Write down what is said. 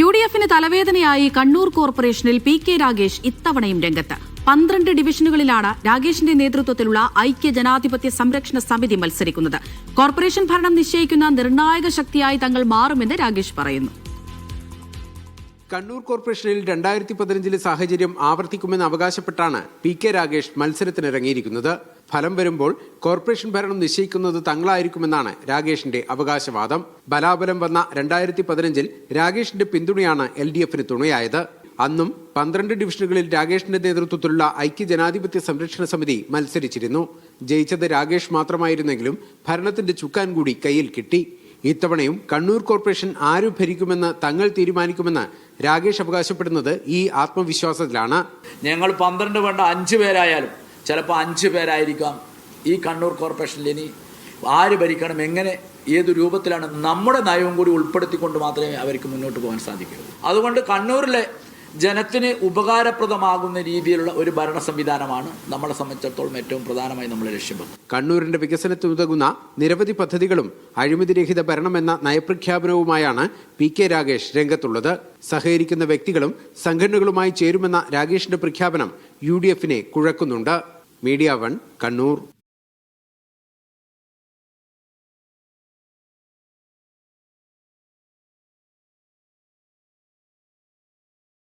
UDFിന് തലവേദനയായി കണ്ണൂർ കോർപ്പറേഷനിൽ PK രാഗേഷ് ഇത്തവണയും രംഗത്ത്. 12 ഡിവിഷനുകളിലാണ് രാഗേഷിന്റെ നേതൃത്വത്തിലുള്ള ഐക്യ ജനാധിപത്യ സംരക്ഷണ സമിതി മത്സരിക്കുന്നത്. കോർപ്പറേഷൻ ഭരണം നിശ്ചയിക്കുന്ന നിർണായക ശക്തിയായി തങ്ങൾ മാറുമെന്ന് രാഗേഷ് പറയുന്നു. കണ്ണൂർ കോർപ്പറേഷനിൽ 2015 സാഹചര്യം ആവർത്തിക്കുമെന്ന് അവകാശപ്പെട്ടാണ് PK രാഗേഷ് മത്സരത്തിനിറങ്ങിയിരിക്കുന്നത്. ഫലം വരുമ്പോൾ കോർപ്പറേഷൻ ഭരണം നിശ്ചയിക്കുന്നത് തങ്ങളായിരിക്കുമെന്നാണ് രാഗേഷിന്റെ അവകാശവാദം. ബലാബലം വന്ന 2015 രാഗേഷിന്റെ പിന്തുണയാണ് LDFന് തുണയായത്. അന്നും 12 ഡിവിഷനുകളിൽ രാഗേഷിന്റെ നേതൃത്വത്തിലുള്ള ഐക്യ ജനാധിപത്യ സംരക്ഷണ സമിതി മത്സരിച്ചിരുന്നു. ജയിച്ചത് രാഗേഷ് മാത്രമായിരുന്നെങ്കിലും ഭരണത്തിന്റെ ചുക്കാൻ കൂടി കയ്യിൽ കിട്ടി. ഇത്തവണയും കണ്ണൂർ കോർപ്പറേഷൻ ആര് ഭരിക്കുമെന്ന് തങ്ങൾ തീരുമാനിക്കുമെന്ന് രാഗേഷ് അവകാശപ്പെടുന്നത് ഈ ആത്മവിശ്വാസത്തിലാണ്. ഞങ്ങൾ 12 വേണ്ട 5 പേരായാലും ചിലപ്പോൾ 5 പേരായിരിക്കാം ഈ കണ്ണൂർ കോർപ്പറേഷനിൽ ഇനി ആര് ഭരിക്കണം, എങ്ങനെ, ഏതു രൂപത്തിലാണ് നമ്മുടെ നയവും കൂടി ഉൾപ്പെടുത്തിക്കൊണ്ട് മാത്രമേ അവർക്ക് മുന്നോട്ട് പോകാൻ സാധിക്കൂ. അതുകൊണ്ട് കണ്ണൂരിലെ ജനത്തിന് ഉപകാരപ്രദമാകുന്ന രീതിയിലുള്ള ഒരു ഭരണ സംവിധാനമാണ് നമ്മളെ സംബന്ധിച്ചിടത്തോളം ഏറ്റവും പ്രധാനമായി നമ്മൾ ലക്ഷ്യം വെക്കുന്നത്. കണ്ണൂരിന്റെ വികസനത്തിനുതകുന്ന നിരവധി പദ്ധതികളും അഴിമതിരഹിത ഭരണമെന്ന നയപ്രഖ്യാപനവുമായാണ് PK രാഗേഷ് രംഗത്തുള്ളത്. സഹകരിക്കുന്ന വ്യക്തികളും സംഘടനകളുമായി ചേരുമെന്ന രാഗേഷിന്റെ പ്രഖ്യാപനം UDFനെ കുഴക്കുന്നുണ്ട്. മീഡിയ 1 കണ്ണൂർ.